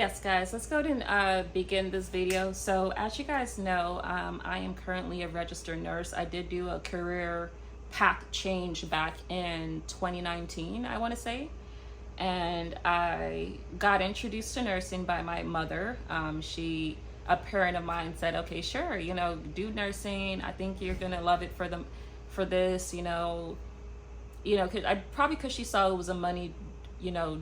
Yes, guys, let's go ahead and begin this video. So as you guys know, I am currently a registered nurse. I did do a career path change back in 2019, I want to say. And I got introduced to nursing by my mother. A parent of mine said, okay, sure, do nursing. I think you're going to love it for this, because she saw it was a money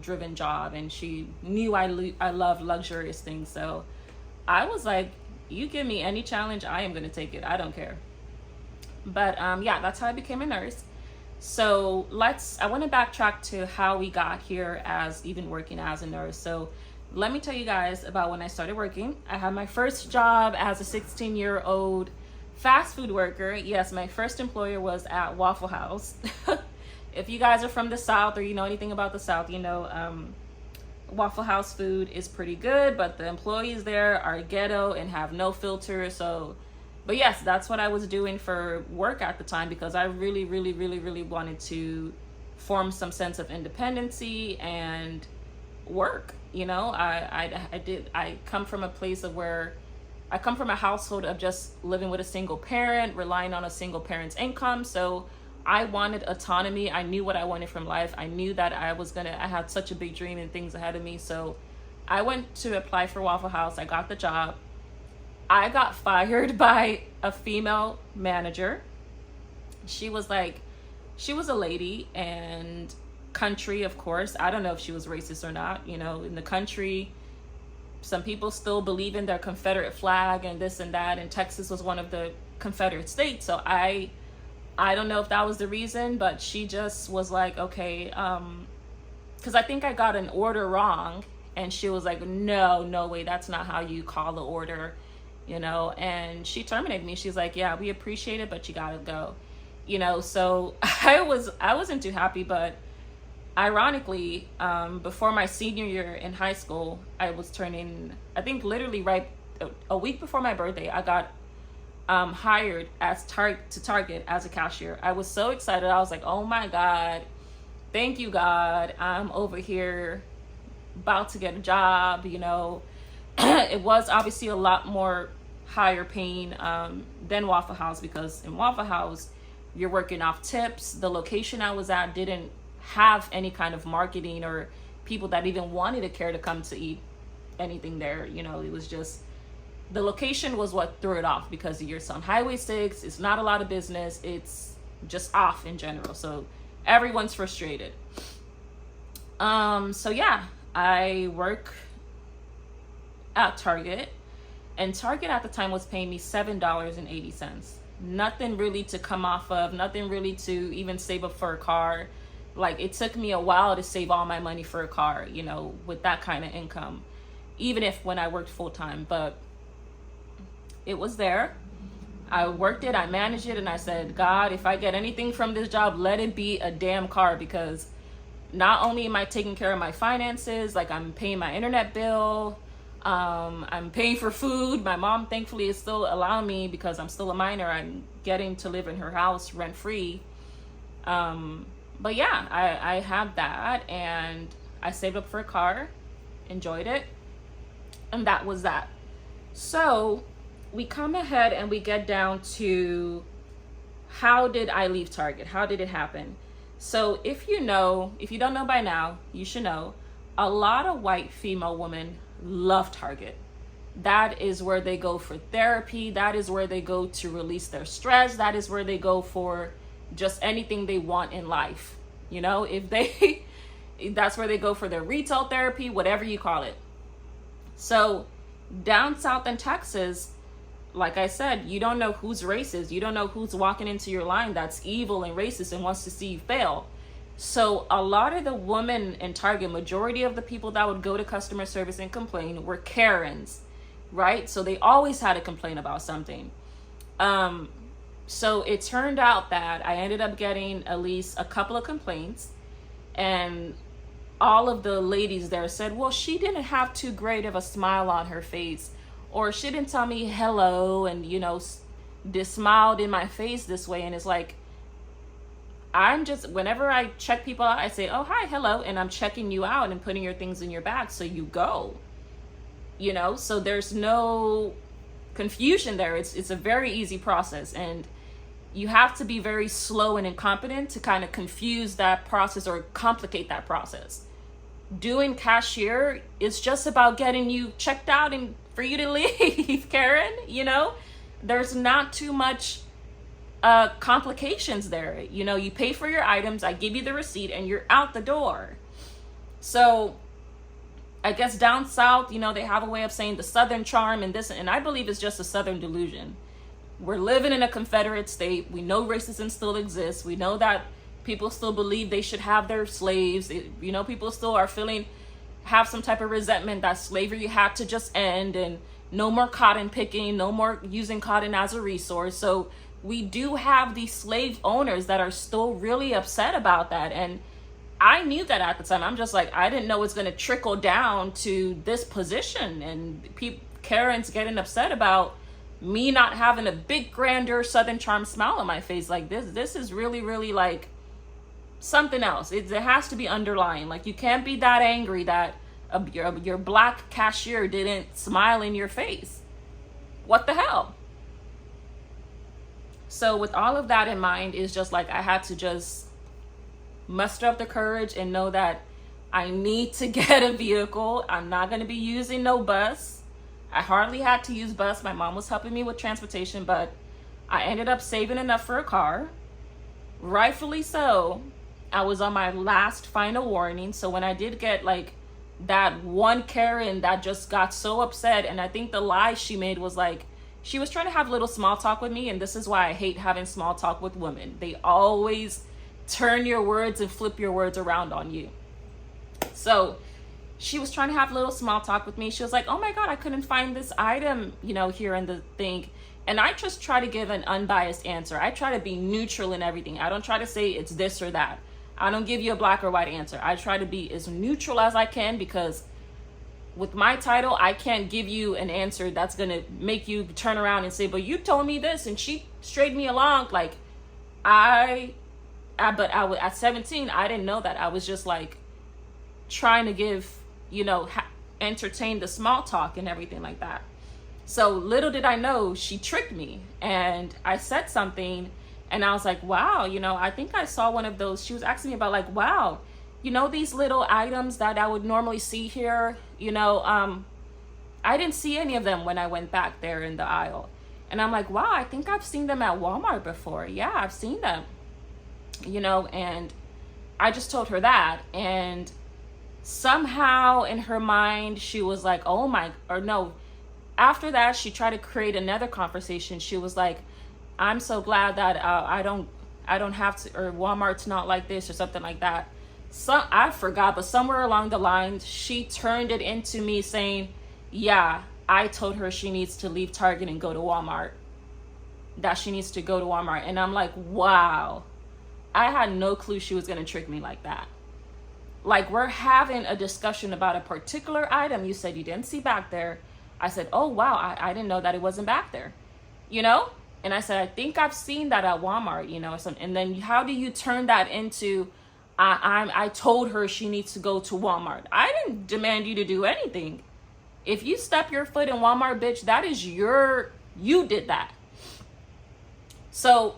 driven job, and she knew I love luxurious things. So I was like, you give me any challenge, I am going to take it. I don't care. But yeah, that's how I became a nurse. So I want to backtrack to how we got here as even working as a nurse. So let me tell you guys about when I started working. I had my first job as a 16-year-old fast food worker. Yes, my first employer was at Waffle House. If you guys are from the South or you know anything about the South, Waffle House food is pretty good, but the employees there are ghetto and have no filter. But yes, that's what I was doing for work at the time, because I really, really, really, really wanted to form some sense of independency and work. I come from a place of where I come from a household of just living with a single parent, relying on a single parent's income. So I wanted autonomy. I knew what I wanted from life. I knew that I had such a big dream and things ahead of me. So I went to apply for Waffle House. I got the job. I got fired by a female manager. She was a lady, and country, of course. I don't know if she was racist or not. In the country, some people still believe in their Confederate flag and this and that. And Texas was one of the Confederate states. So I don't know if that was the reason, but she just was like, okay, because I think I got an order wrong, and she was like, no way, that's not how you call the order, and she terminated me. She's like, yeah, we appreciate it, but you gotta go, so I wasn't too happy. But ironically, before my senior year in high school, I was turning, I think literally right a week before my birthday, I got hired to Target as a cashier. I was so excited. I was like, oh my God, thank you, God. I'm over here about to get a job. It was obviously a lot more higher paying than Waffle House, because in Waffle House, you're working off tips. The location I was at didn't have any kind of marketing or people that even wanted to care to come to eat anything there. It was just, the location was what threw it off, because you're on Highway 6. It's not a lot of business. It's just off in general. So everyone's frustrated. So yeah, I work at Target, and Target at the time was paying me $7.80. Nothing really to come off of, nothing really to even save up for a car. Like, it took me a while to save all my money for a car, with that kind of income, even if when I worked full time. But it was there. I worked it, I managed it, and I said, God, if I get anything from this job, let it be a damn car, because not only am I taking care of my finances, like I'm paying my internet bill, I'm paying for food. My mom, thankfully, is still allowing me, because I'm still a minor, I'm getting to live in her house rent free. But yeah, I had that, and I saved up for a car, enjoyed it, and that was that. So we come ahead and we get down to, how did I leave Target? How did it happen? So if you don't know by now, you should know, a lot of white female women love Target. That is where they go for therapy. That is where they go to release their stress. That is where they go for just anything they want in life. That's where they go for their retail therapy, whatever you call it. So down south in Texas, like I said, you don't know who's racist. You don't know who's walking into your line that's evil and racist and wants to see you fail. So a lot of the women in Target, majority of the people that would go to customer service and complain were Karens, right? So they always had to complain about something. So it turned out that I ended up getting at least a couple of complaints, and all of the ladies there said, well, she didn't have too great of a smile on her face, or she didn't tell me hello and, smiled in my face this way. And it's like, whenever I check people out, I say, oh, hi, hello. And I'm checking you out and putting your things in your bag so you go. So there's no confusion there. It's a very easy process, and you have to be very slow and incompetent to kind of confuse that process or complicate that process. Doing cashier is just about getting you checked out and for you to leave, Karen. There's not too much complications there. You pay for your items, I give you the receipt, and you're out the door. So I guess down south, they have a way of saying the Southern charm and this, and I believe it's just a Southern delusion. We're living in a Confederate state. We know racism still exists. We know that people still believe they should have their slaves. People still have some type of resentment that slavery had to just end, and no more cotton picking, no more using cotton as a resource. So we do have these slave owners that are still really upset about that. And I knew that at the time. I'm just like, I didn't know it's going to trickle down to this position, and Karen's getting upset about me not having a big, grander Southern charm smile on my face. Like this is really, really like something else. It has to be underlying. Like, you can't be that angry that your black cashier didn't smile in your face. What the hell? So with all of that in mind, it's just like I had to just muster up the courage and know that I need to get a vehicle. I'm not going to be using no bus. I hardly had to use bus. My mom was helping me with transportation, but I ended up saving enough for a car. Rightfully so. I was on my last final warning. So when I did get like that one Karen that just got so upset, and I think the lie she made was like, she was trying to have little small talk with me, and this is why I hate having small talk with women. They always turn your words and flip your words around on you. So she was trying to have a little small talk with me. She was like, oh my God, I couldn't find this item, here in the thing. And I just try to give an unbiased answer. I try to be neutral in everything. I don't try to say it's this or that. I don't give you a black or white answer. I try to be as neutral as I can, because with my title, I can't give you an answer that's going to make you turn around and say, but you told me this and she straightened me along. Like at 17, I didn't know that. I was just like trying to give, entertain the small talk and everything like that. So little did I know, she tricked me, and I said something, and I was like, wow, I think I saw one of those. She was asking me about like, wow, these little items that I would normally see here, I didn't see any of them when I went back there in the aisle. And I'm like, wow, I think I've seen them at Walmart before. Yeah, I've seen them, and I just told her that. And somehow in her mind, she was like, after that, she tried to create another conversation. She was like, I'm so glad that I don't have to, or Walmart's not like this or something like that. So I forgot, but somewhere along the line, she turned it into me saying, yeah, I told her she needs to leave Target and go to Walmart. That she needs to go to Walmart. And I'm like, wow, I had no clue she was going to trick me like that. Like, we're having a discussion about a particular item you said you didn't see back there. I said, oh, wow, I didn't know that it wasn't back there, And I said, I think I've seen that at Walmart, or something. And then how do you turn that into, I told her she needs to go to Walmart. I didn't demand you to do anything. If you step your foot in Walmart, bitch, that is you did that. So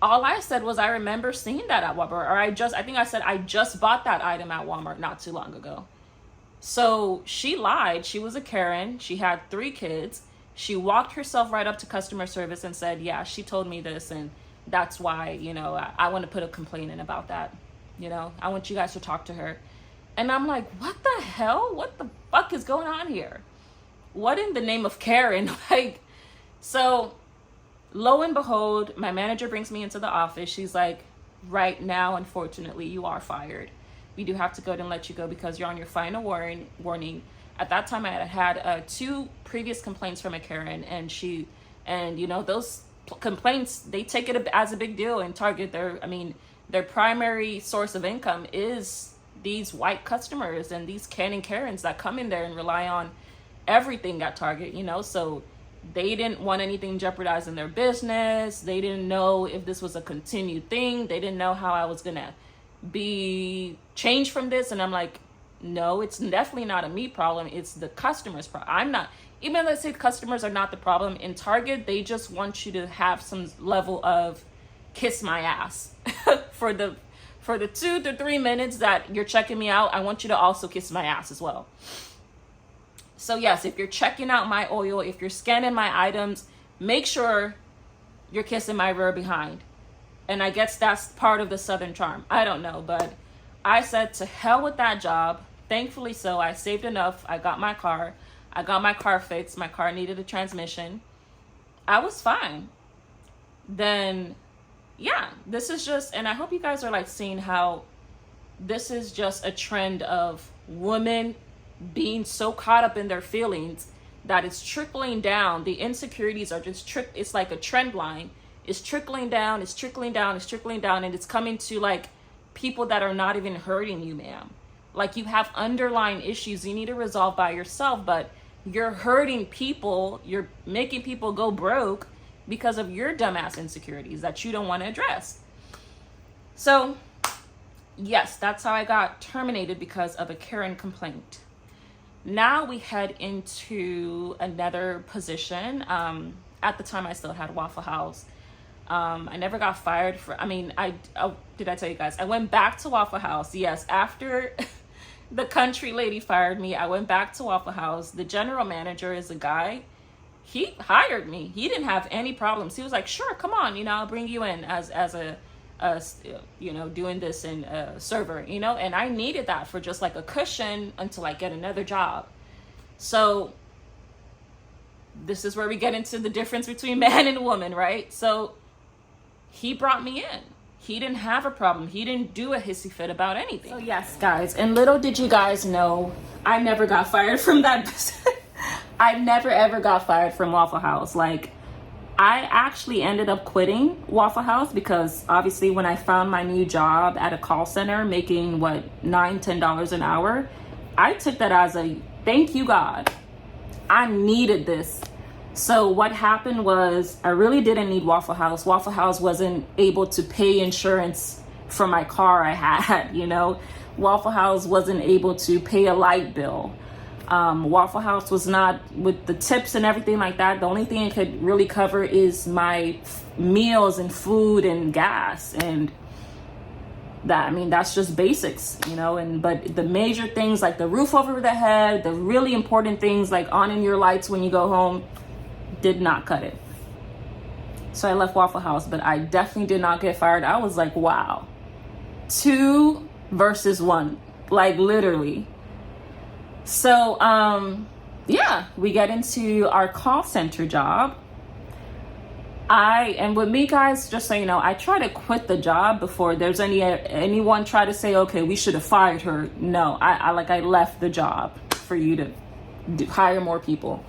all I said was, I remember seeing that at Walmart, or I think I said, I just bought that item at Walmart not too long ago. So she lied. She was a Karen. She had 3 kids. She walked herself right up to customer service and said, yeah, she told me this, and that's why, I want to put a complaint in about that. I want you guys to talk to her. And I'm like, what the hell? What the fuck is going on here? What in the name of Karen? So lo and behold, my manager brings me into the office. She's like, right now, unfortunately, you are fired. We do have to go ahead and let you go because you're on your final warning. At that time, I had 2 previous complaints from a Karen, and those complaints, they take it as a big deal in Target. Their primary source of income is these white customers and these Canon Karens that come in there and rely on everything at Target, so they didn't want anything jeopardizing their business. They didn't know if this was a continued thing. They didn't know how I was gonna be changed from this. And I'm like, No, it's definitely not a me problem. It's the customer's problem. I'm not, even let's say customers are not the problem. In Target, they just want you to have some level of kiss my ass for the 2 to 3 minutes that you're checking me out. I want you to also kiss my ass as well. So yes, if you're checking out my oil, if you're scanning my items, make sure you're kissing my rear behind. And I guess that's part of the Southern charm. I don't know, but I said to hell with that job. Thankfully so, I saved enough. I got my car fixed. My car needed a transmission. I was fine. Then, yeah, this is just, and I hope you guys are like seeing how this is just a trend of women being so caught up in their feelings that it's trickling down. The insecurities are just it's like a trend line. It's trickling down, it's trickling down, it's trickling down, and it's coming to like people that are not even hurting you, ma'am. Like, you have underlying issues you need to resolve by yourself, but you're hurting people, you're making people go broke because of your dumbass insecurities that you don't want to address. So, yes, that's how I got terminated, because of a Karen complaint. Now we head into another position. At the time, I still had Waffle House. I never got fired did I tell you guys? I went back to Waffle House. Yes, after the country lady fired me, I went back to Waffle House. The general manager is a guy. He hired me. He didn't have any problems. He was like, sure, come on, I'll bring you in as a doing this in server, and I needed that for just like a cushion until I get another job. So this is where we get into the difference between man and woman, right? So he brought me in. He didn't have a problem. He didn't do a hissy fit about anything. So yes, guys, and little did you guys know, I never got fired from that business. I never ever got fired from Waffle House. Like, I actually ended up quitting Waffle House because obviously when I found my new job at a call center making $9-10 an hour, I took that as a thank you God. I needed this. So what happened was, I really didn't need Waffle House. Waffle House wasn't able to pay insurance for my car I had, Waffle House wasn't able to pay a light bill. Waffle House was not, with the tips and everything like that, the only thing it could really cover is my meals and food and gas, and that's just basics, but the major things like the roof over the head, the really important things like on in your lights when you go home, did not cut it. So I left Waffle House, but I definitely did not get fired. I was like, wow, 2 versus 1, like literally. So, we get into our call center job. And with me, guys, just so you know, I try to quit the job before there's anyone try to say, okay, we should have fired her. No, I left the job for you to hire more people.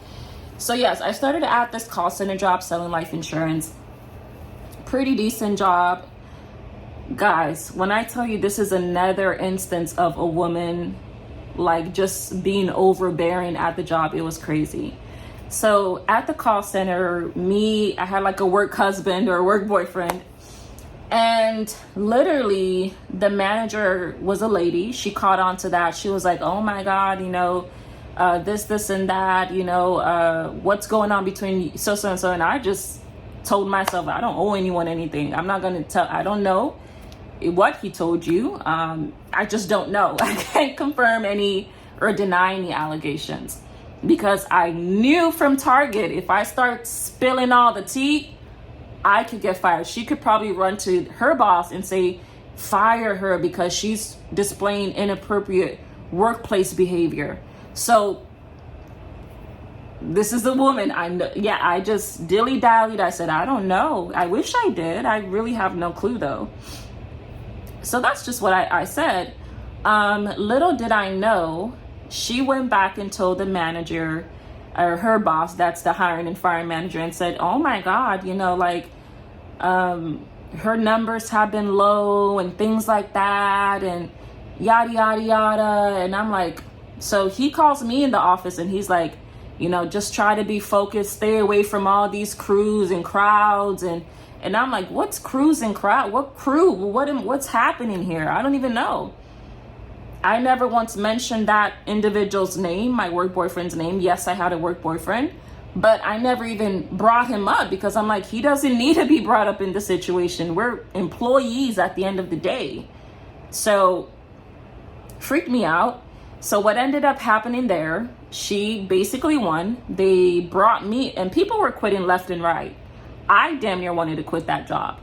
So yes, I started at this call center job selling life insurance. Pretty decent job. Guys, when I tell you this is another instance of a woman like just being overbearing at the job, it was crazy. So at the call center, I had like a work husband or a work boyfriend, and literally the manager was a lady. She caught on to that. She was like, oh my God, this and that, what's going on between so and so. And I just told myself, I don't owe anyone anything. I'm not going to tell. I don't know what he told you. I just don't know. I can't confirm any or deny any allegations, because I knew from Target, if I start spilling all the tea, I could get fired. She could probably run to her boss and say, fire her because she's displaying inappropriate workplace behavior. So this is the woman. I know. Yeah, I just dilly-dallied. I said, I don't know. I wish I did. I really have no clue though. So that's just what I said. Little did I know, she went back and told the manager, or her boss, that's the hiring and firing manager, and said, oh my God, her numbers have been low and things like that, and yada, yada, yada. And I'm like, so he calls me in the office and he's like, just try to be focused, stay away from all these crews and crowds. And I'm like, what's crews and crowd? What crew? What's happening here? I don't even know. I never once mentioned that individual's name, my work boyfriend's name. Yes, I had a work boyfriend, but I never even brought him up because I'm like, he doesn't need to be brought up in the situation. We're employees at the end of the day. So freaked me out. So what ended up happening there, she basically won. They brought me, and people were quitting left and right. I damn near wanted to quit that job.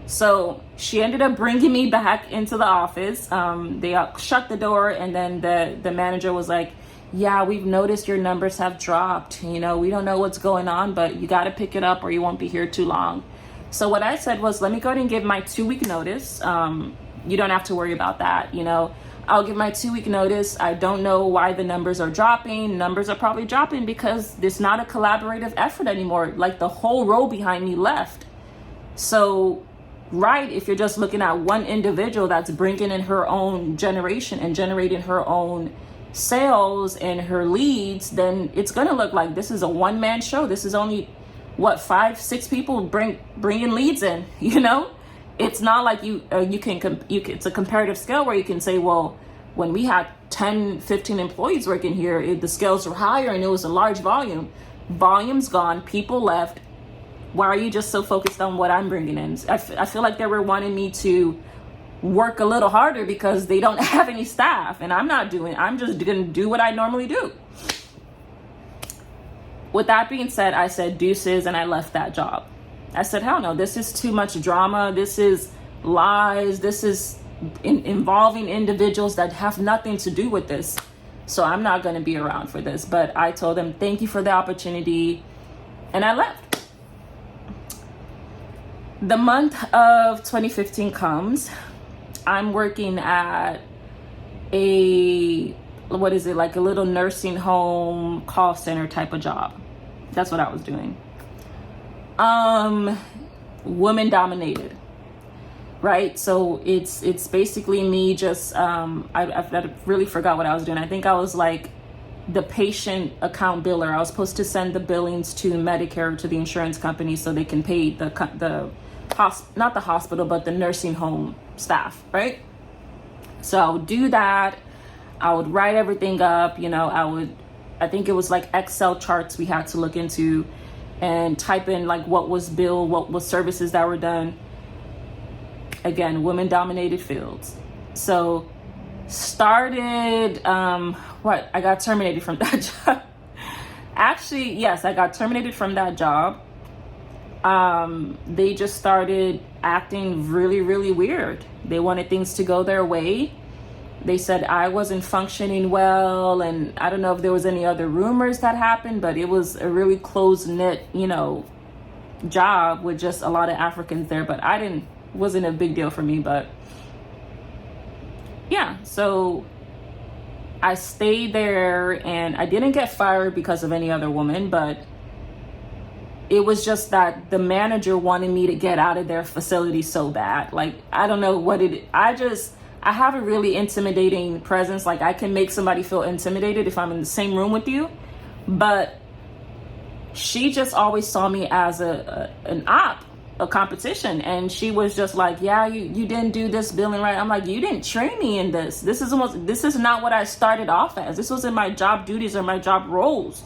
So she ended up bringing me back into the office. They shut the door, and then the manager was like, yeah, we've noticed your numbers have dropped. You know, we don't know what's going on, but you got to pick it up or you won't be here too long. So what I said was, let me go ahead and give my 2-week notice. You don't have to worry about that. You know, I'll give my 2-week notice. I don't know why the numbers are dropping. Numbers are probably dropping because it's not a collaborative effort anymore. Like, the whole row behind me left. So, right, if you're just looking at one individual that's bringing in her own generation and generating her own sales and her leads, then it's going to look like this is a one-man show. This is only, what, 5-6 people bringing leads in, you know? It's not like it's a comparative scale where you can say, well, when we had 10, 15 employees working here, the scales were higher and it was a large volume. Volume's gone, people left. Why are you just so focused on what I'm bringing in? I feel like they were wanting me to work a little harder because they don't have any staff, and I'm just going to do what I normally do. With that being said, I said deuces and I left that job. I said, hell no, this is too much drama. This is lies. This is involving individuals that have nothing to do with this. So I'm not going to be around for this. But I told them, thank you for the opportunity. And I left. The month of 2015 comes. I'm working at like a little nursing home call center type of job. That's what I was doing. Woman dominated, right? So it's basically me just, I really forgot what I was doing. I think I was like the patient account biller. I was supposed to send the billings to Medicare, to the insurance company, so they can pay not the hospital, but the nursing home staff, right? So I would do that. I would write everything up, you know, I think it was like Excel charts we had to look into and type in like what was billed, what was services that were done. Again, women dominated fields. So started, I got terminated from that job. Actually, yes, I got terminated from that job. They just started acting really, really weird. They wanted things to go their way. They said I wasn't functioning well, and I don't know if there was any other rumors that happened, but it was a really close-knit, you know, job with just a lot of Africans there. But wasn't a big deal for me. But yeah, so I stayed there, and I didn't get fired because of any other woman, but it was just that the manager wanted me to get out of their facility so bad. Like, I don't know what I have a really intimidating presence. Like, I can make somebody feel intimidated if I'm in the same room with you. But she just always saw me as an op, a competition. And she was just like, yeah, you didn't do this billing right. I'm like, you didn't train me in this. This is not what I started off as. This wasn't my job duties or my job roles.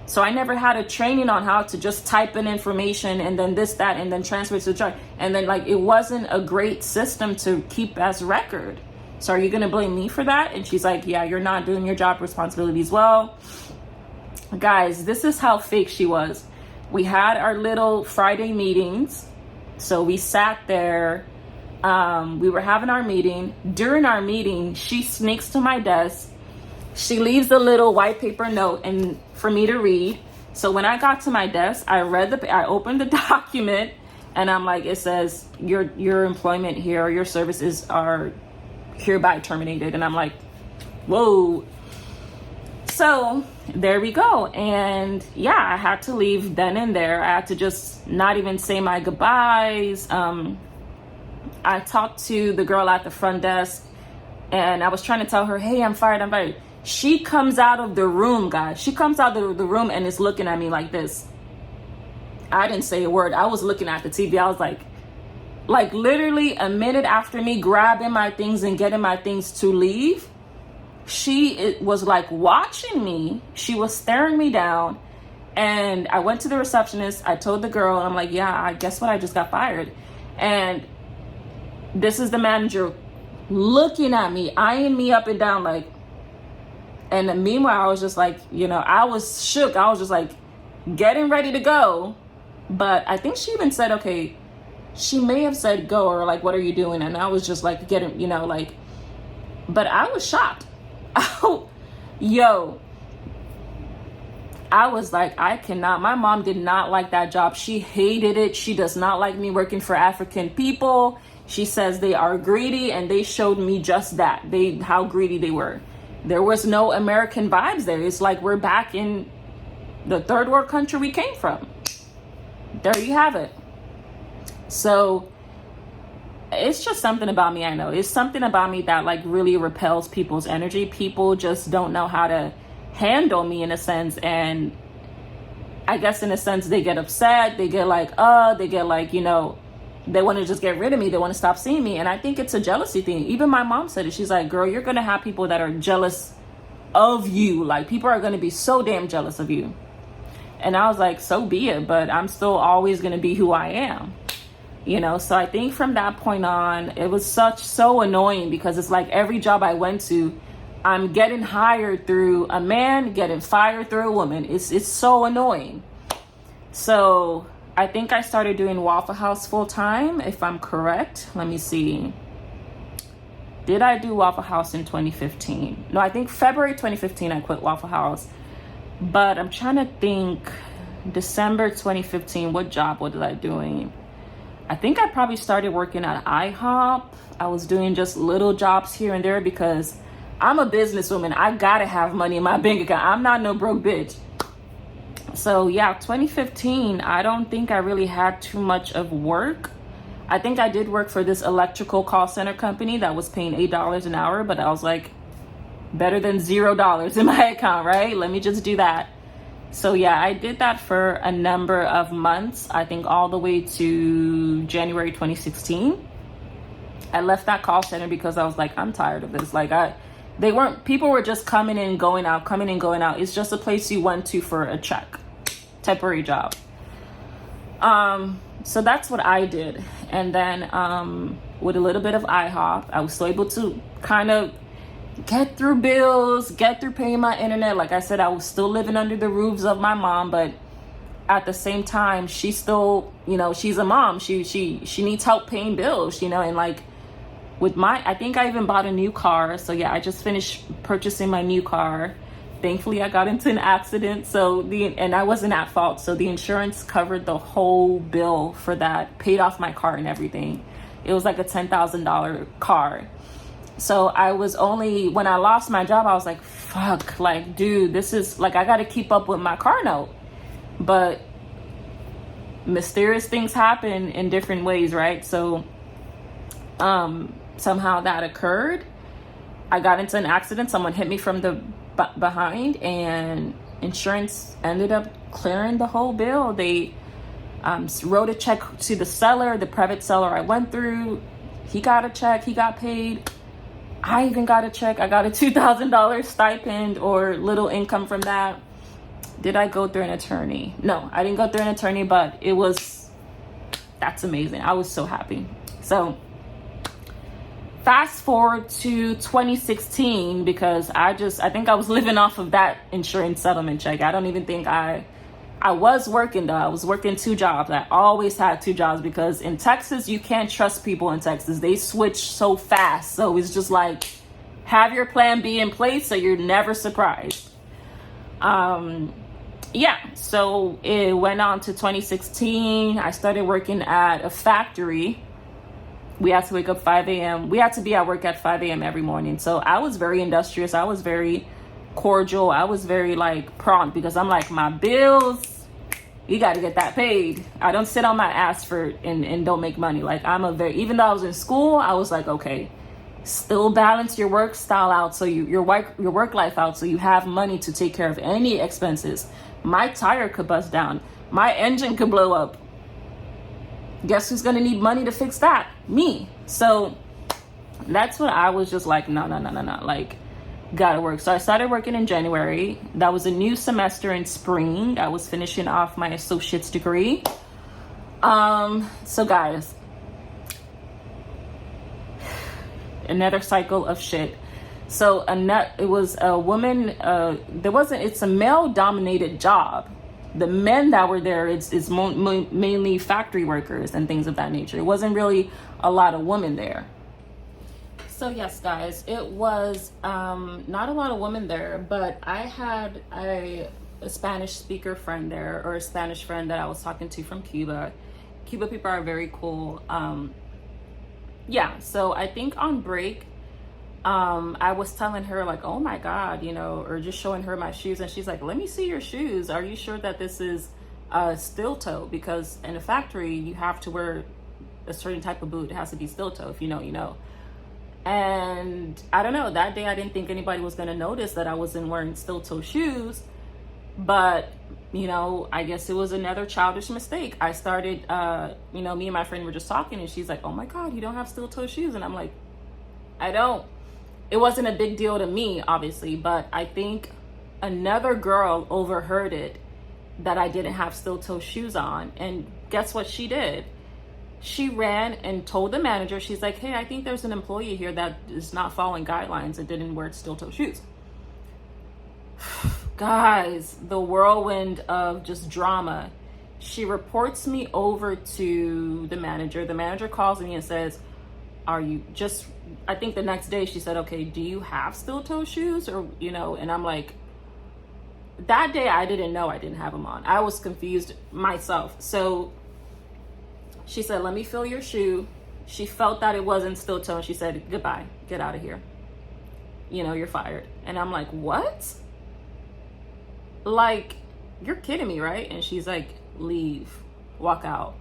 So I never had a training on how to just type in information and then this, that, and then transfer it to the chart. And then, like, it wasn't a great system to keep as record. So are you going to blame me for that? And she's like, yeah, you're not doing your job responsibilities well. Guys, this is how fake she was. We had our little Friday meetings. So we sat there. We were having our meeting. During our meeting, she sneaks to my desk. She leaves a little white paper note and for me to read. So when I got to my desk, I opened the document, and I'm like, it says your employment here, your services are hereby terminated. And I'm like, whoa. So there we go. And yeah, I had to leave then and there. I had to just not even say my goodbyes. I talked to the girl at the front desk, and I was trying to tell her, hey, I'm fired. She comes out of the room, guys. She comes out of the room and is looking at me like this. I didn't say a word. I was looking at the TV. I was like literally a minute after me grabbing my things and getting my things to leave, was like watching me. She was staring me down. And I went to the receptionist. I told the girl, and I'm like, yeah, I guess what? I just got fired. And this is the manager looking at me, eyeing me up and down, like, and meanwhile, I was just like, I was shook. I was just like getting ready to go. But I think she even said, okay, she may have said go, or like, what are you doing? And I was just like getting, but I was shocked. Yo, I was like, I cannot. My mom did not like that job. She hated it. She does not like me working for African people. She says they are greedy, and they showed me just that. How greedy they were. There was no American vibes there. It's like we're back in the third world country we came from. There you have it. So it's just something about me, I know. It's something about me that like really repels people's energy. People just don't know how to handle me in a sense. And I guess in a sense they get upset. They get like, they want to just get rid of me. They want to stop seeing me. And I think it's a jealousy thing. Even my mom said it. She's like, girl, you're going to have people that are jealous of you. Like, people are going to be so damn jealous of you. And I was like, so be it. But I'm still always going to be who I am. So I think from that point on, it was so annoying, because it's like every job I went to, I'm getting hired through a man, getting fired through a woman. It's so annoying. So I think I started doing Waffle House full time, if I'm correct. Let me see. Did I do Waffle House in 2015? No, I think February 2015 I quit Waffle House. But I'm trying to think, December 2015, what job was I doing? I think I probably started working at IHOP. I was doing just little jobs here and there because I'm a businesswoman. I gotta have money in my bank account. I'm not no broke bitch. So yeah, 2015, I don't think I really had too much of work. I think I did work for this electrical call center company that was paying $8 an hour, but I was like, better than $0 in my account, right? Let me just do that. So yeah, I did that for a number of months, I think all the way to January 2016. I left that call center because I was like, I'm tired of this. Like, people were just coming in, going out, coming in, going out. It's just a place you went to for a check, temporary job. So that's what I did. And then with a little bit of IHOP, I was still able to kind of get through bills, get through paying my internet. Like I said, I was still living under the roofs of my mom, but at the same time, she still, she's a mom. She needs help paying bills, and like with I think I even bought a new car. So yeah, I just finished purchasing my new car. Thankfully, I got into an accident, and I wasn't at fault. So the insurance covered the whole bill for that, paid off my car and everything. It was like a $10,000 car. So when I lost my job, I was like, fuck, like, dude, this is like, I got to keep up with my car note. But mysterious things happen in different ways, right? So somehow that occurred. I got into an accident. Someone hit me from the behind, and insurance ended up clearing the whole bill. They wrote a check to the seller, the private seller I went through. He got a check. He got paid. I even got a check. I got a $2,000 stipend or little income from that. Did I go through an attorney? No, I didn't go through an attorney, but that's amazing. I was so happy. So fast forward to 2016, because I think I was living off of that insurance settlement check. I don't even think I was working though. I was working 2 jobs. I always had 2 jobs because in Texas, you can't trust people in Texas. They switch so fast. So it's just like, have your plan B in place so you're never surprised. Yeah, so it went on to 2016. I started working at a factory. We had to wake up 5 a.m. We had to be at work at 5 a.m. every morning. So I was very industrious. I was very cordial. I was very like prompt, because I'm like, my bills, you got to get that paid. I don't sit on my ass and don't make money. Like, even though I was in school, I was like, okay, still balance your work style out, so your work life out, so you have money to take care of any expenses. My tire could bust down. My engine could blow up. Guess who's going to need money to fix that? Me. So that's what I was just like, no. Like, gotta work. So I started working in January. That was a new semester in spring. I was finishing off my associate's degree. So guys, another cycle of shit. So it was a woman, it's a male dominated job. The men that were there, it's mainly factory workers and things of that nature. It wasn't really a lot of women there. So yes, guys, it was not a lot of women there, but I had a Spanish speaker friend there, or a Spanish friend that I was talking to from Cuba. Cuba people are very cool. Yeah, so I think on break, I was telling her like, oh my God, you know, or just showing her my shoes. And she's like, let me see your shoes. Are you sure that this is steel toe? Because in a factory, you have to wear a certain type of boot. It has to be steel toe. If you know, you know. And I don't know, that day I didn't think anybody was going to notice that I wasn't wearing steel toe shoes. But, you know, I guess it was another childish mistake. I started, you know, me and my friend were just talking and she's like, oh my God, you don't have steel toe shoes. And I'm like, I don't. It wasn't a big deal to me, obviously, but I think another girl overheard it that I didn't have steel toe shoes on. And guess what she did? She ran and told the manager. She's like, hey, I think there's an employee here that is not following guidelines and didn't wear steel toe shoes. Guys, the whirlwind of just drama. She reports me over to the manager. The manager calls me and says, are you just, I think the next day she said, okay, do you have steel toe shoes? Or, you know, and I'm like, that day I didn't know I didn't have them on. I was confused myself. So she said, let me feel your shoe. She felt that it wasn't steel toe and she said, goodbye, get out of here. You know, you're fired. And I'm like, what? Like, you're kidding me, right? And she's like, leave, walk out.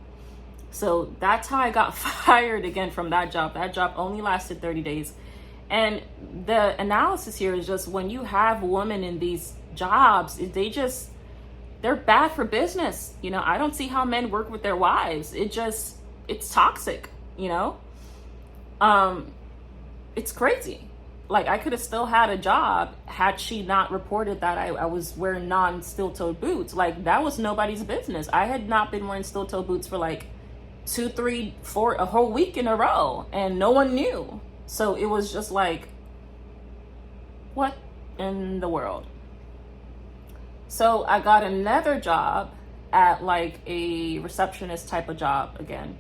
So that's how I got fired again from that job. That job only lasted 30 days. And the analysis here is just when you have women in these jobs, they're bad for business. You know, I don't see how men work with their wives. It's toxic, you know? It's crazy. Like, I could have still had a job had she not reported that I was wearing non-steel-toed boots. Like, that was nobody's business. I had not been wearing steel-toed boots for like 2, 3, 4, a whole week in a row, and no one knew. So it was just like, what in the world? So I got another job at like a receptionist type of job again.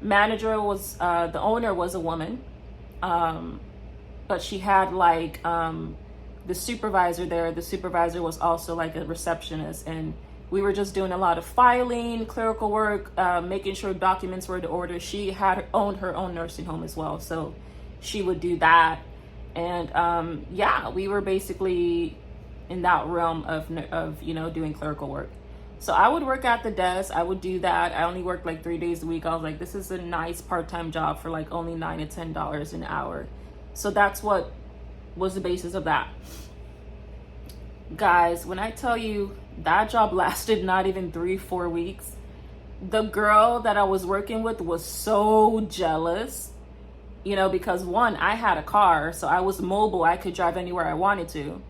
Manager was, the owner was a woman, but she had like the supervisor there. The supervisor was also like a receptionist, and we were just doing a lot of filing, clerical work, making sure documents were in order. She had owned her own nursing home as well, so she would do that. And yeah, we were basically in that realm of you know, doing clerical work. So I would work at the desk. I would do that. I only worked like 3 days a week. I was like, this is a nice part-time job for like only $9 to $10 an hour. So that's what was the basis of that. Guys, when I tell you that job lasted not even 3-4 weeks, the girl that I was working with was so jealous, you know, because one, I had a car, so I was mobile. I could drive anywhere I wanted to.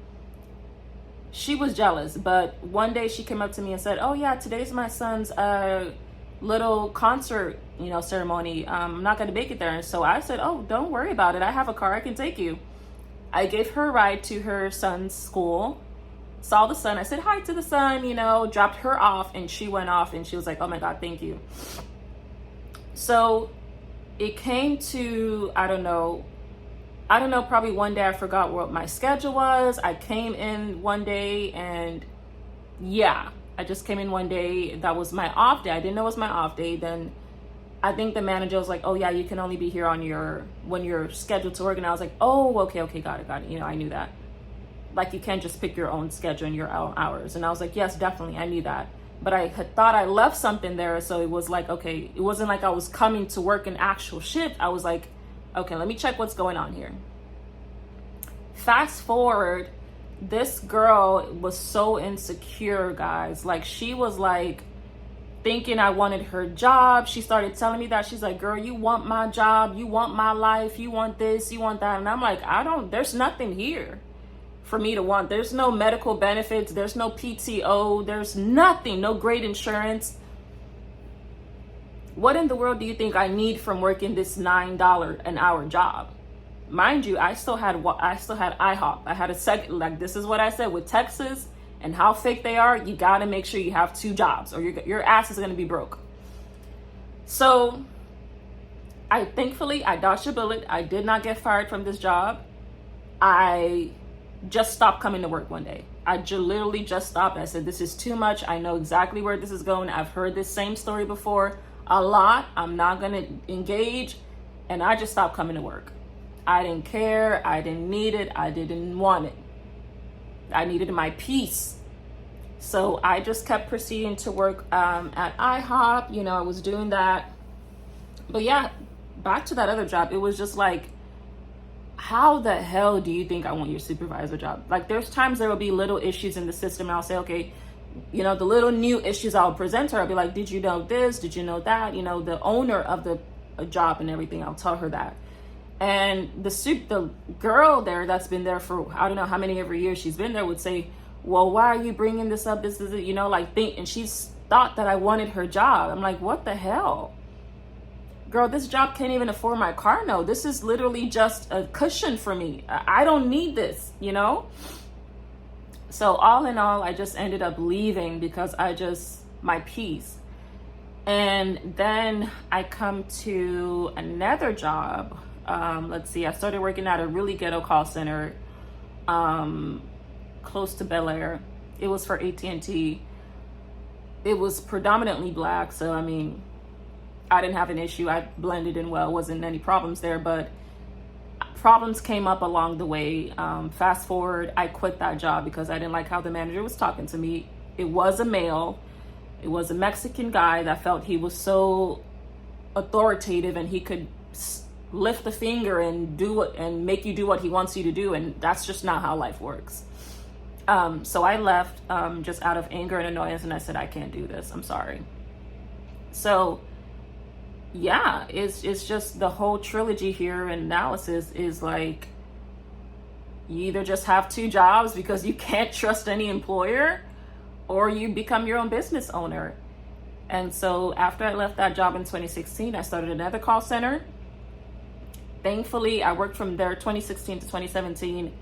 She was jealous, but one day she came up to me and said, oh yeah, today's my son's little concert, you know, ceremony. I'm not going to make it there. And so I said, oh, don't worry about it. I have a car. I can take you. I gave her a ride to her son's school, saw the son. I said hi to the son, you know, dropped her off, and she went off and she was like, oh my God, thank you. So it came to, I don't know, probably one day I forgot what my schedule was. I came in one day and yeah, I just came in one day. That was my off day. I didn't know it was my off day. Then I think the manager was like, oh yeah, you can only be here on when you're scheduled to work. And I was like, oh, okay, got it. You know, I knew that. Like, you can't just pick your own schedule and your own hours. And I was like, yes, definitely, I knew that. But I had thought I left something there. So it was like, okay, it wasn't like I was coming to work an actual shift. I was like, okay, let me check what's going on here. Fast forward, this girl was so insecure, guys. Like, she was like thinking I wanted her job. She started telling me that. She's like, girl, you want my job, you want my life, you want this, you want that. And I'm like, there's nothing here. for me to want. There's no medical benefits, there's no PTO, there's nothing, no great insurance. What in the world do you think I need from working this $9 an hour job? Mind you, I still had IHOP. I had a second, like, this is what I said with Texas and how fake they are. You got to make sure you have 2 jobs or your ass is going to be broke. So thankfully I dodged a bullet. I did not get fired from this job. I just stopped coming to work one day. I literally just stopped. I said, this is too much. I know exactly where this is going. I've heard this same story before a lot. I'm not going to engage. And I just stopped coming to work. I didn't care. I didn't need it. I didn't want it. I needed my peace. So I just kept proceeding to work at IHOP. You know, I was doing that. But yeah, back to that other job. It was just like, how the hell do you think I want your supervisor job? Like, there's times there will be little issues in the system and I'll say, okay, you know, the little new issues I'll present to her. I'll be like, did you know this? Did you know that? You know, the owner of the job and everything, I'll tell her that. And the girl there that's been there for, I don't know how many every year she's been there, would say, well, why are you bringing this up? This is, you know, like, and she's thought that I wanted her job. I'm like, what the hell? Girl, this job can't even afford my car note. This is literally just a cushion for me. I don't need this, you know? So all in all, I just ended up leaving because my peace. And then I come to another job. Let's see, I started working at a really ghetto call center close to Bel Air. It was for AT&T. It was predominantly Black, so I mean, I didn't have an issue. I blended in well, wasn't any problems there, but problems came up along the way. Fast forward, I quit that job because I didn't like how the manager was talking to me. It was a male. It was a Mexican guy that felt he was so authoritative and he could lift a finger and and make you do what he wants you to do, and that's just not how life works. So I left just out of anger and annoyance, and I said, I can't do this. I'm sorry. So yeah, it's just the whole trilogy here. Analysis is like, you either just have 2 jobs because you can't trust any employer, or you become your own business owner. And so after I left that job in 2016, I started another call center. Thankfully, I worked from there 2016 to 2017.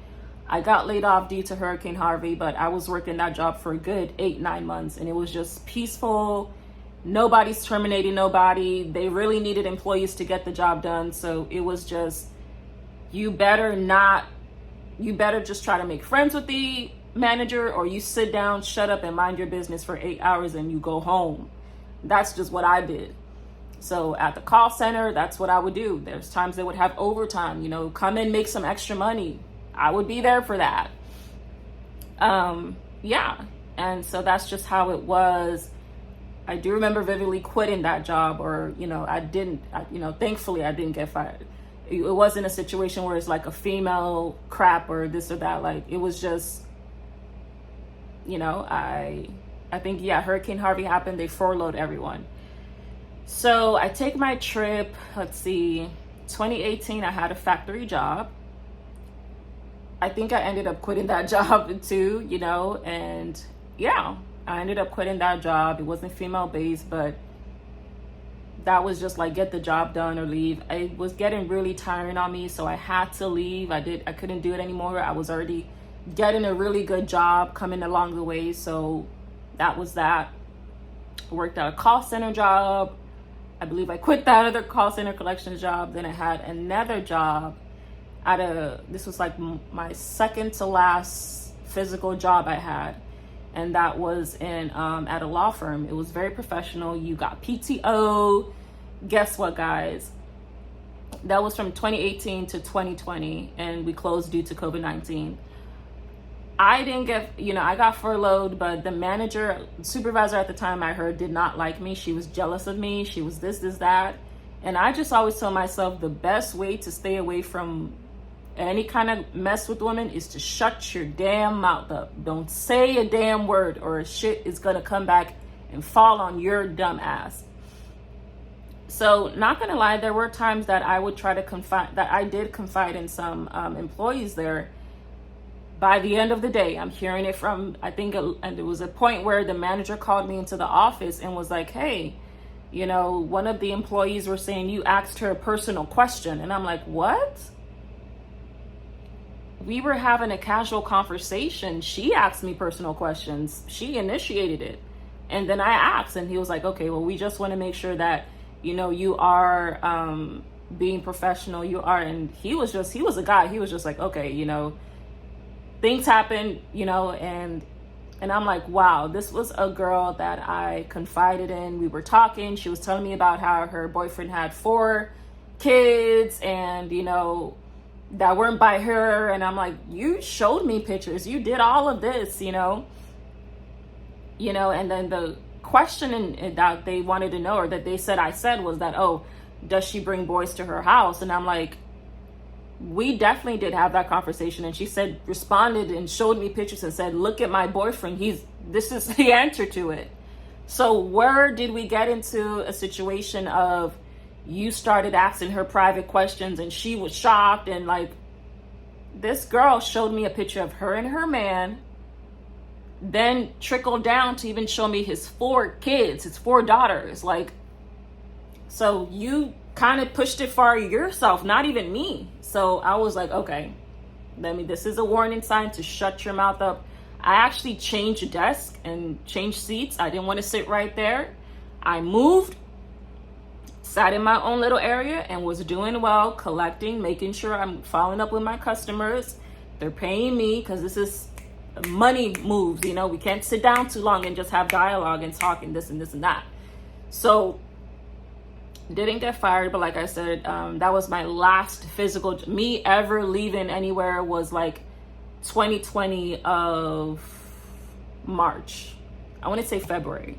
I got laid off due to Hurricane Harvey, but I was working that job for a good 8-9 months, and it was just peaceful. Nobody's terminating nobody. They really needed employees to get the job done. So it was just, you better just try to make friends with the manager, or you sit down, shut up, and mind your business for 8 hours and you go home. That's just what I did. So at the call center, that's what I would do. There's times they would have overtime, you know, come in, make some extra money. I would be there for that. Yeah. And so that's just how it was. I do remember vividly quitting that job, or, you know, thankfully I didn't get fired. It wasn't a situation where it's like a female crap or this or that. Like, it was just, you know, I think, yeah, Hurricane Harvey happened. They furloughed everyone. So I take my trip, let's see, 2018, I had a factory job. I think I ended up quitting that job too, you know, and yeah, I ended up quitting that job. It wasn't female based, but that was just like, get the job done or leave. It was getting really tiring on me, so I had to leave. I couldn't do it anymore. I was already getting a really good job coming along the way, so that was that. Worked at a call center job. I believe I quit that other call center collections job. Then I had another job this was like my second to last physical job I had. And that was at a law firm. It was very professional. You got PTO. Guess what, guys? That was from 2018 to 2020, and we closed due to COVID-19. I didn't get, I got furloughed, but the supervisor at the time, I heard, did not like me. She was jealous of me. She was this, that. And I just always tell myself the best way to stay away from any kind of mess with women is to shut your damn mouth up. Don't say a damn word, or shit is gonna come back and fall on your dumb ass. So, not gonna lie, there were times that I would try to confide in some employees there, by the end of the day, I'm hearing it from, and it was a point where the manager called me into the office and was like, hey, you know, one of the employees were saying you asked her a personal question. And I'm like, what? We were having a casual conversation. She asked me personal questions. She initiated it. And then I asked, and he was like, okay, well, we just want to make sure that, you know, you are being professional. You are. And he was a guy. He was just like, okay, you know, things happen, you know, and I'm like, wow, this was a girl that I confided in. We were talking. She was telling me about how her boyfriend had 4 kids and, you know, that weren't by her. And I'm like, you showed me pictures. You did all of this, you know, and then the question that they wanted to know, or that they said I said, was that, oh, does she bring boys to her house? And I'm like, we definitely did have that conversation. And she said, responded and showed me pictures and said, look at my boyfriend. This is the answer to it. So where did we get into a situation of you started asking her private questions and she was shocked? And like, this girl showed me a picture of her and her man, then trickled down to even show me his 4 kids, his 4 daughters. Like, so you kind of pushed it far yourself, not even me. So I was like, okay, this is a warning sign to shut your mouth up. I actually changed desk and changed seats. I didn't want to sit right there. I moved, sat in my own little area, and was doing well, collecting, making sure I'm following up with my customers. They're paying me, because this is money moves, you know. We can't sit down too long and just have dialogue and talk and this and this and that. So didn't get fired, but like I said, that was my last physical. Me ever leaving anywhere was like 2020 of March. I want to say February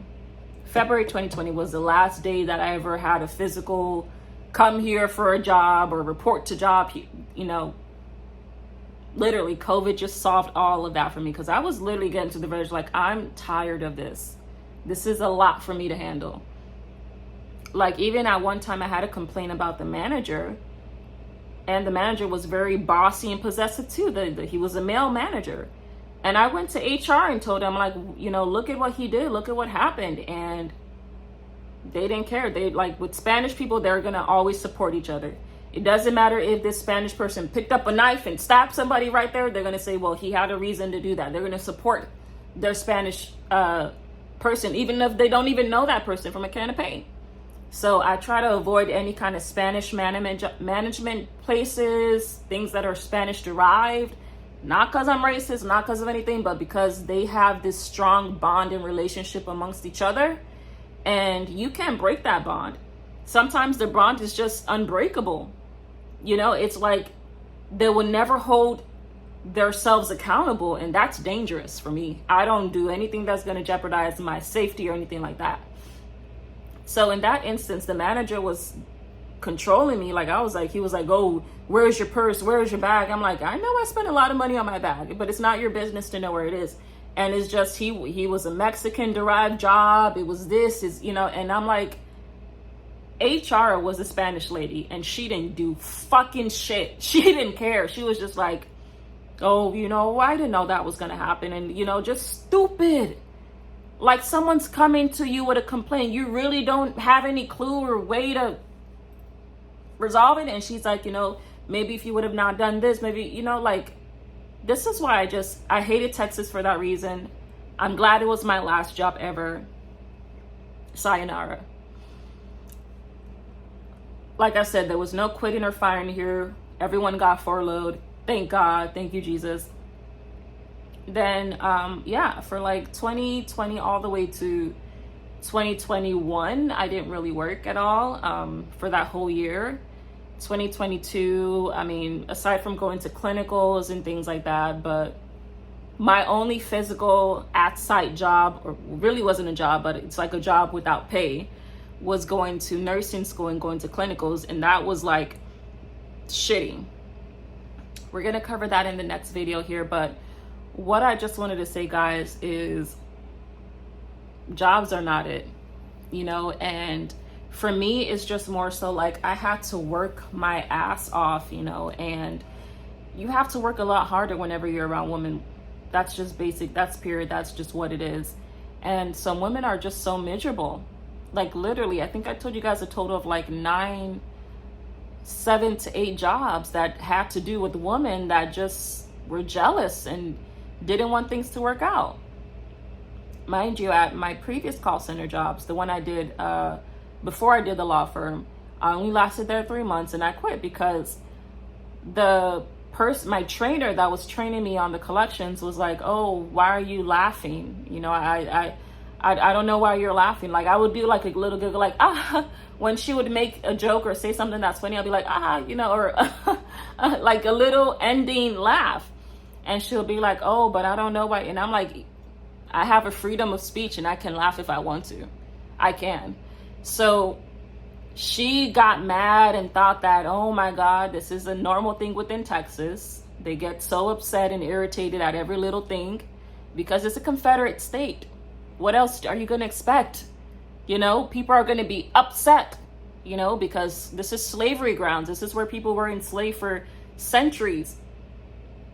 2020 was the last day that I ever had a physical come here for a job or report to job. You know, literally COVID just solved all of that for me, because I was literally getting to the verge like, I'm tired of this. This is a lot for me to handle. Like, even at one time I had a complaint about the manager, and the manager was very bossy and possessive too. He was a male manager. And I went to HR and told them, like, you know, look at what he did, look at what happened. And they didn't care. They, like, with Spanish people, they're going to always support each other. It doesn't matter if this Spanish person picked up a knife and stabbed somebody right there. They're going to say, well, he had a reason to do that. They're going to support their Spanish person, even if they don't even know that person from a can of paint. So I try to avoid any kind of Spanish management places, things that are Spanish derived, not because I'm racist, not because of anything, but because they have this strong bond and relationship amongst each other. And you can't break that bond. Sometimes the bond is just unbreakable. You know, it's like they will never hold themselves accountable. And that's dangerous for me. I don't do anything that's going to jeopardize my safety or anything like that. So in that instance, the manager was controlling me. Like, he was like, oh, where's your purse? Where's your bag? I'm like, I know I spent a lot of money on my bag, but it's not your business to know where it is. And it's just, he was a Mexican derived job. It was you know, and I'm like, HR was a Spanish lady and she didn't do fucking shit. She didn't care. She was just like, oh, you know, I didn't know that was going to happen. And, you know, just stupid. Like, someone's coming to you with a complaint. You really don't have any clue or way to resolve it. And she's like, you know, maybe if you would have not done this, maybe, you know, like, this is why I hated Texas for that reason. I'm glad it was my last job ever. Sayonara. Like I said, there was no quitting or firing here. Everyone got furloughed. Thank God. Thank you, Jesus. Then, for like 2020 all the way to 2021, I didn't really work at all for that whole year. 2022, I mean, aside from going to clinicals and things like that, but my only physical at-site job, or really wasn't a job, but it's like a job without pay, was going to nursing school and going to clinicals, and that was like shitty. We're gonna cover that in the next video here, but what I just wanted to say, guys, is jobs are not it, you know. And for me, it's just more so like I had to work my ass off, you know, and you have to work a lot harder whenever you're around women. That's just basic. That's period. That's just what it is. And some women are just so miserable. Like literally, I think I told you guys a total of like 7 to 8 jobs that had to do with women that just were jealous and didn't want things to work out. Mind you, at my previous call center jobs, the one I did before I did the law firm, I only lasted there 3 months and I quit because my trainer that was training me on the collections was like, "Oh, why are you laughing? You know, I don't know why you're laughing." Like I would do like a little giggle, like ah, when she would make a joke or say something that's funny, I'll be like ah, you know, or like a little ending laugh, and she'll be like, "Oh, but I don't know why," and I'm like, I have a freedom of speech and I can laugh if I want to. I can. So she got mad and thought that, oh my God, this is a normal thing within Texas. They get so upset and irritated at every little thing because it's a Confederate state. What else are you going to expect? You know, people are going to be upset, you know, because this is slavery grounds. This is where people were enslaved for centuries.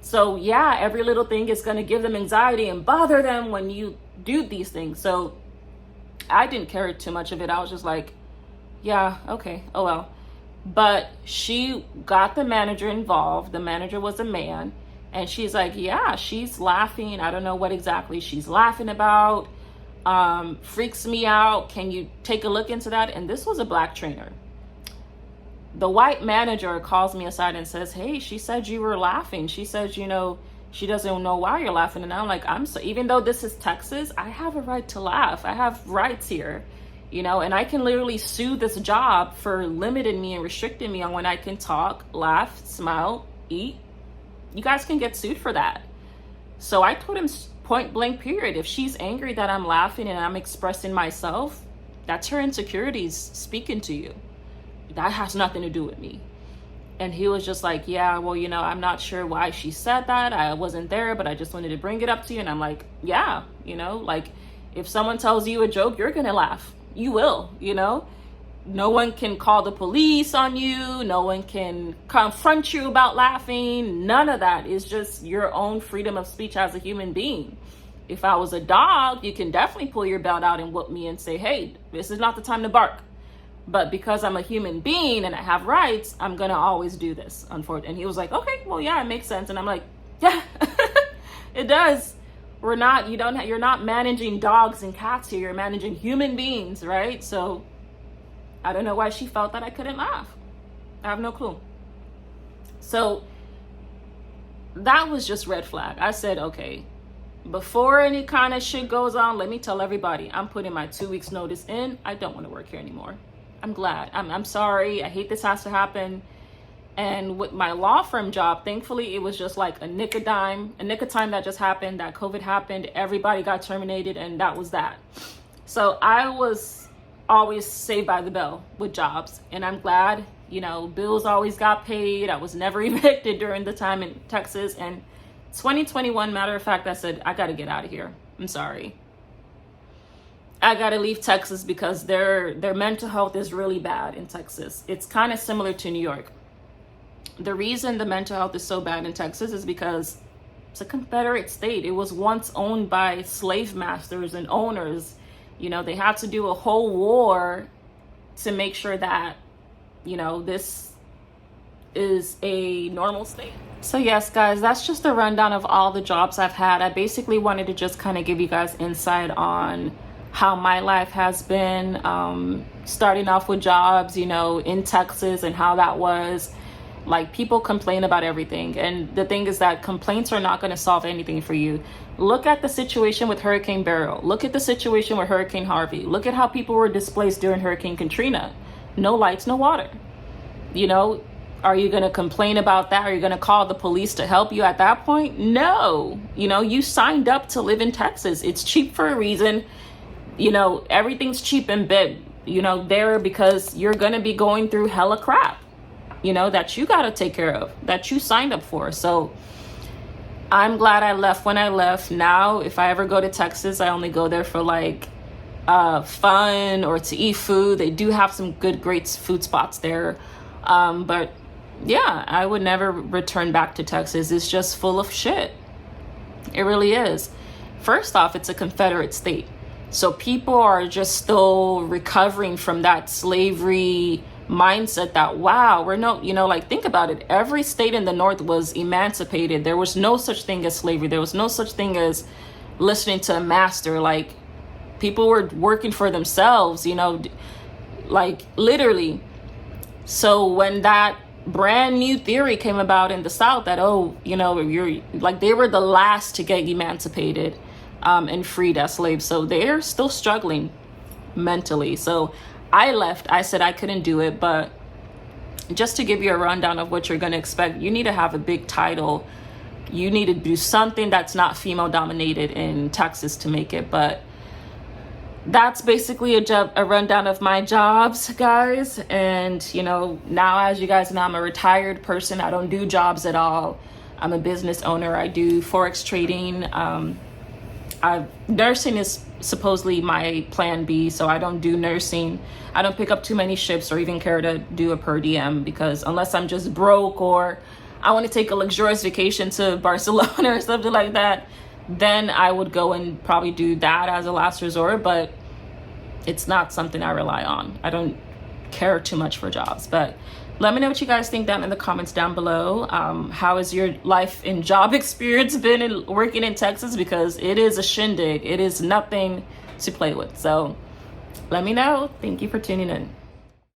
So yeah, every little thing is going to give them anxiety and bother them when you do these things. So I didn't care too much of it. I was just like, yeah, okay, oh well. But she got the manager involved. The manager was a man. And she's like, yeah, she's laughing. I don't know what exactly she's laughing about. Freaks me out. Can you take a look into that? And this was a black trainer. The white manager calls me aside and says, hey, she said you were laughing. She says, you know, she doesn't know why you're laughing. And I'm like, even though this is Texas, I have a right to laugh. I have rights here, you know, and I can literally sue this job for limiting me and restricting me on when I can talk, laugh, smile, eat. You guys can get sued for that. So I told him point blank period. If she's angry that I'm laughing and I'm expressing myself, that's her insecurities speaking to you. That has nothing to do with me. And he was just like, yeah, well, you know, I'm not sure why she said that. I wasn't there, but I just wanted to bring it up to you. And I'm like, yeah, you know, like if someone tells you a joke, you're going to laugh. You will, you know. No one can call the police on you. No one can confront you about laughing. None of that. Is just your own freedom of speech as a human being. If I was a dog, you can definitely pull your belt out and whoop me and say, hey, this is not the time to bark. But because I'm a human being and I have rights, I'm going to always do this, unfortunately. And he was like, okay, well, yeah, it makes sense. And I'm like, yeah, it does. You're not managing dogs and cats here. You're managing human beings, right? So I don't know why she felt that I couldn't laugh. I have no clue. So that was just red flag. I said, okay, before any kind of shit goes on, let me tell everybody, I'm putting my 2 weeks notice in. I don't want to work here anymore. I'm glad. I'm sorry. I hate this has to happen. And with my law firm job, thankfully, it was just like a nick of time that just happened, that COVID happened. Everybody got terminated and that was that. So I was always saved by the bell with jobs. And I'm glad, you know, bills always got paid. I was never evicted during the time in Texas. And 2021, matter of fact, I said, I got to get out of here. I'm sorry. I got to leave Texas because their mental health is really bad in Texas. It's kind of similar to New York. The reason the mental health is so bad in Texas is because it's a Confederate state. It was once owned by slave masters and owners. You know, they had to do a whole war to make sure that, you know, this is a normal state. So yes, guys, that's just a rundown of all the jobs I've had. I basically wanted to just kind of give you guys insight on how my life has been, starting off with jobs, you know, in Texas and how that was. Like, people complain about everything. And the thing is that complaints are not going to solve anything for you. Look at the situation with Hurricane Beryl. Look at the situation with Hurricane Harvey. Look at how people were displaced during Hurricane Katrina. No lights, no water. You know, are you going to complain about that? Are you going to call the police to help you at that point? No. You know, you signed up to live in Texas. It's cheap for a reason. You know, everything's cheap in bed, you know, there because you're going to be going through hella crap, you know, that you got to take care of, that you signed up for. So I'm glad I left when I left. Now, if I ever go to Texas, I only go there for like fun or to eat food. They do have some great food spots there. But yeah, I would never return back to Texas. It's just full of shit. It really is. First off, it's a Confederate state. So people are just still recovering from that slavery mindset that, wow, we're no, like, think about it. Every state in the North was emancipated. There was no such thing as slavery. There was no such thing as listening to a master. Like, people were working for themselves, like, literally. So when that brand new theory came about in the South that, you're like, they were the last to get emancipated and freed as slaves. So they're still struggling mentally. So I left. I said I couldn't do it. But just to give you a rundown of what you're going to expect, you need to have a big title. You need to do something that's not female dominated in Texas to make it. But that's basically a rundown of my jobs, guys. And, now, as you guys know, I'm a retired person. I don't do jobs at all. I'm a business owner. I do Forex trading. Nursing is supposedly my plan B, so I don't do nursing. I don't pick up too many shifts or even care to do a per diem, because unless I'm just broke or I want to take a luxurious vacation to Barcelona or something like that, then I would go and probably do that as a last resort. But it's not something I rely on. I don't care too much for jobs. But let me know what you guys think down in the comments down below. How has your life and job experience been in working in Texas? Because it is a shindig. It is nothing to play with. So let me know. Thank you for tuning in.